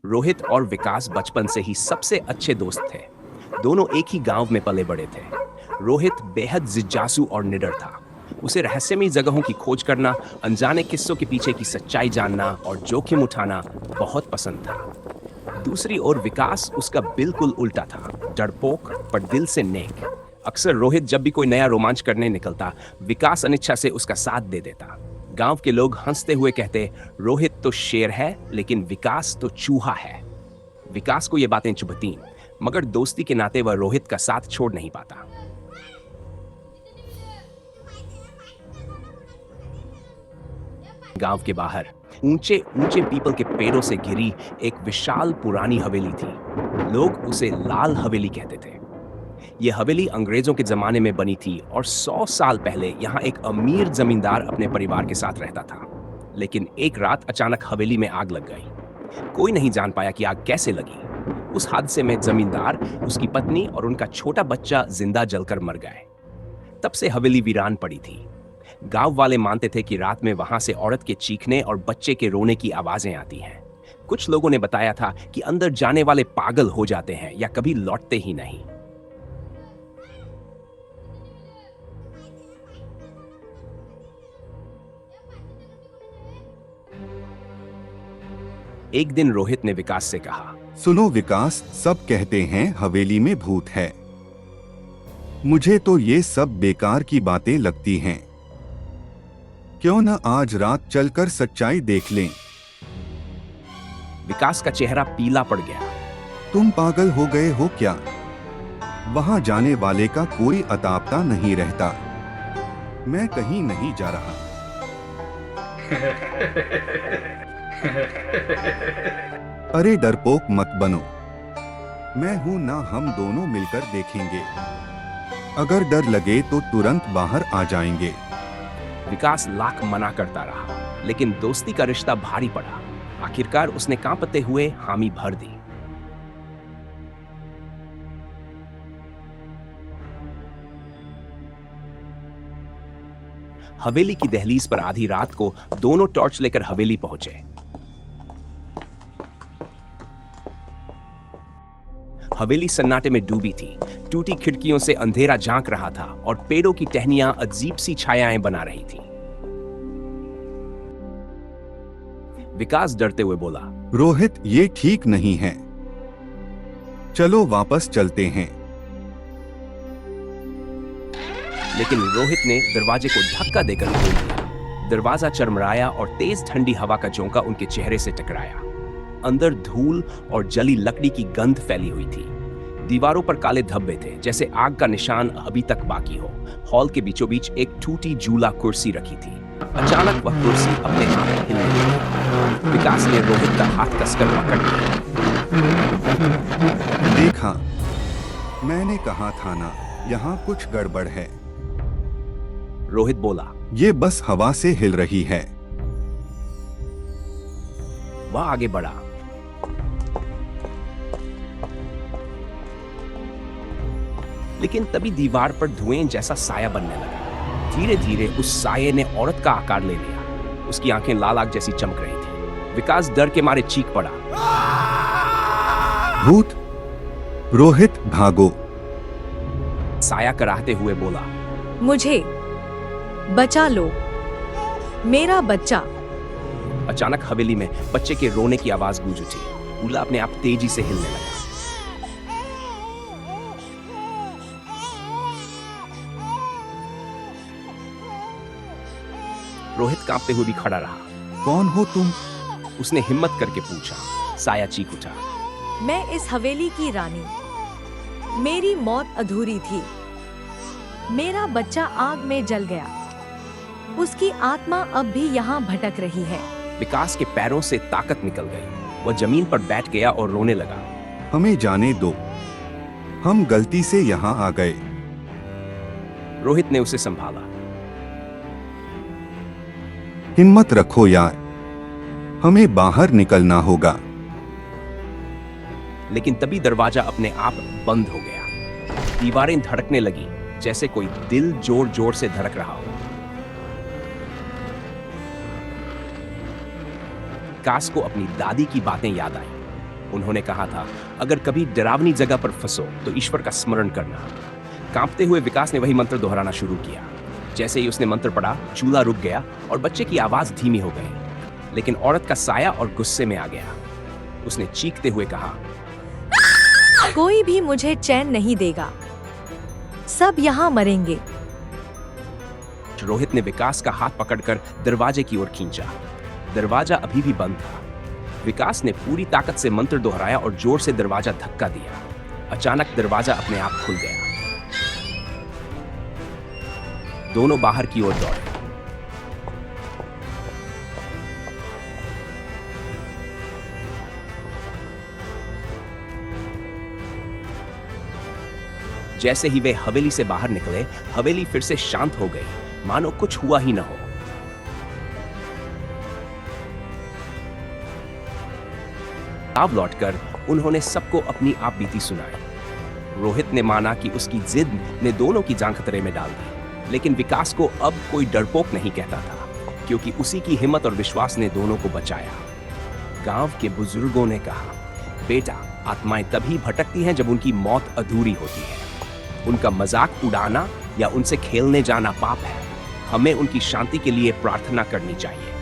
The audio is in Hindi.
रोहित और विकास बचपन से ही सबसे अच्छे दोस्त थे। दोनों एक ही गांव में पले बड़े थे। रोहित बेहद जिज्ञासु और निडर था। उसे रहस्यमयी जगहों की खोज करना, अनजाने किस्सों के पीछे की सच्चाई जानना और जोखिम उठाना बहुत पसंद था। दूसरी ओर विकास उसका बिल्कुल उल्टा था, डरपोक पर दिल से नेक। अक्सर रोहित जब भी कोई नया रोमांच करने निकलता, विकास अनिच्छा से उसका साथ दे देता। गांव के लोग हंसते हुए कहते, रोहित तो शेर है लेकिन विकास तो चूहा है। विकास को ये बातें चुभतीं, मगर दोस्ती के नाते वह रोहित का साथ छोड़ नहीं पाता। गांव के बाहर ऊंचे ऊंचे पीपल के पेड़ों से घिरी एक विशाल पुरानी हवेली थी। लोग उसे लाल हवेली कहते थे। यह हवेली अंग्रेजों के जमाने में बनी थी और 100 साल पहले यहाँ एक अमीर जमींदार अपने परिवार के साथ रहता था। लेकिन एक रात अचानक हवेली में आग लग गई। कोई नहीं जान पाया कि आग कैसे लगी। उस हादसे में जमींदार, उसकी पत्नी और उनका छोटा बच्चा जिंदा जलकर मर गए। तब से हवेली वीरान पड़ी थी। गांव वाले मानते थे कि रात में वहां से औरत के चीखने और बच्चे के रोने की आवाजें आती हैं। कुछ लोगों ने बताया था कि अंदर जाने वाले पागल हो जाते हैं या कभी लौटते ही नहीं। एक दिन रोहित ने विकास से कहा, सुनो विकास, सब कहते हैं हवेली में भूत है। मुझे तो ये सब बेकार की बातें लगती हैं। क्यों न आज रात चलकर सच्चाई देख लें। विकास का चेहरा पीला पड़ गया। तुम पागल हो गए हो क्या? वहां जाने वाले का कोई अतापता नहीं रहता। मैं कहीं नहीं जा रहा। अरे डरपोक मत बनो। मैं हूं ना, हम दोनों मिलकर देखेंगे। अगर डर लगे तो तुरंत बाहर आ जाएंगे। विकास लाख मना करता रहा, लेकिन दोस्ती का रिश्ता भारी पड़ा। आखिरकार उसने कांपते हुए हामी भर दी। हवेली की दहलीज पर आधी रात को दोनों टॉर्च लेकर हवेली पहुंचे। हवेली सन्नाटे में डूबी थी। टूटी खिड़कियों से अंधेरा झांक रहा था और पेड़ों की टहनियां अजीब सी छायाएं बना रही थी। विकास डरते हुए बोला, रोहित, ये ठीक नहीं है। चलो वापस चलते हैं। लेकिन रोहित ने दरवाजे को धक्का देकर खोल दिया। दरवाजा चरमराया और तेज ठंडी हवा का झोंका उनके चेहरे से टकराया। अंदर धूल और जली लकड़ी की गंध फैली हुई थी। दीवारों पर काले धब्बे थे, जैसे आग का निशान अभी तक बाकी हो। हॉल के बीचों बीच एक टूटी झूला कुर्सी रखी थी। अचानक वह कुर्सी अपने आप हिलने लगी। विकास ने रोहित का हाथ कसकर पकड़ लिया। देखा, मैंने कहा था ना, यहाँ कुछ गड़बड़ है। रोहित बोला, ये बस हवा से हिल रही है। वह आगे बढ़ा। लेकिन तभी दीवार पर धुएं जैसा साया बनने लगा। धीरे धीरे उस साये ने औरत का आकार ले लिया। उसकी आंखें लाल आग जैसी चमक रही थी। विकास डर के मारे चीख पड़ा, भूत! रोहित, भागो! साया कराहते हुए बोला, मुझे बचा लो, मेरा बच्चा। अचानक हवेली में बच्चे के रोने की आवाज गूंज उठी। झूला अपने आप तेजी से हिलने लगा। रोहित कांपते हुए भी खड़ा रहा। कौन हो तुम? उसने हिम्मत करके पूछा। साया चीख उठा, मैं इस हवेली की रानी। मेरी मौत अधूरी थी। मेरा बच्चा आग में जल गया। उसकी आत्मा अब भी यहाँ भटक रही है। विकास के पैरों से ताकत निकल गई। वह जमीन पर बैठ गया और रोने लगा। हमें जाने दो, हम गलती से यहाँ आ गए। रोहित ने उसे संभाला। हिम्मत रखो यार, हमें बाहर निकलना होगा। लेकिन तभी दरवाजा अपने आप बंद हो गया। दीवारें धड़कने लगी, जैसे कोई दिल जोर जोर से धड़क रहा हो। विकास को अपनी दादी की बातें याद आई। उन्होंने कहा था, अगर कभी डरावनी जगह पर फंसो तो ईश्वर का स्मरण करना। कांपते हुए विकास ने वही मंत्र दोहराना शुरू किया। जैसे ही उसने मंत्र पढ़ा, चूल्हा रुक गया और बच्चे की आवाज धीमी हो गई। लेकिन औरत का साया और गुस्से में आ गया। उसने चीखते हुए कहा, कोई भी मुझे चैन नहीं देगा, सब यहाँ मरेंगे। रोहित ने विकास का हाथ पकड़कर दरवाजे की ओर खींचा। दरवाजा अभी भी बंद था। विकास ने पूरी ताकत से मंत्र दोहराया और जोर से दरवाजा धक्का दिया। अचानक दरवाजा अपने आप खुल गया। दोनों बाहर की ओर दौड़े। जैसे ही वे हवेली से बाहर निकले, हवेली फिर से शांत हो गई, मानो कुछ हुआ ही न हो। गांव लौटकर उन्होंने सबको अपनी आपबीती सुनाई। रोहित ने माना कि उसकी जिद ने दोनों की जान खतरे में डाल दी, लेकिन विकास को अब कोई डरपोक नहीं कहता था, क्योंकि उसी की हिम्मत और विश्वास ने दोनों को बचाया। गांव के बुजुर्गों ने कहा, बेटा, आत्माएं तभी भटकती हैं जब उनकी मौत अधूरी होती है। उनका मजाक उड़ाना या उनसे खेलने जाना पाप है। हमें उनकी शांति के लिए प्रार्थना करनी चाहिए।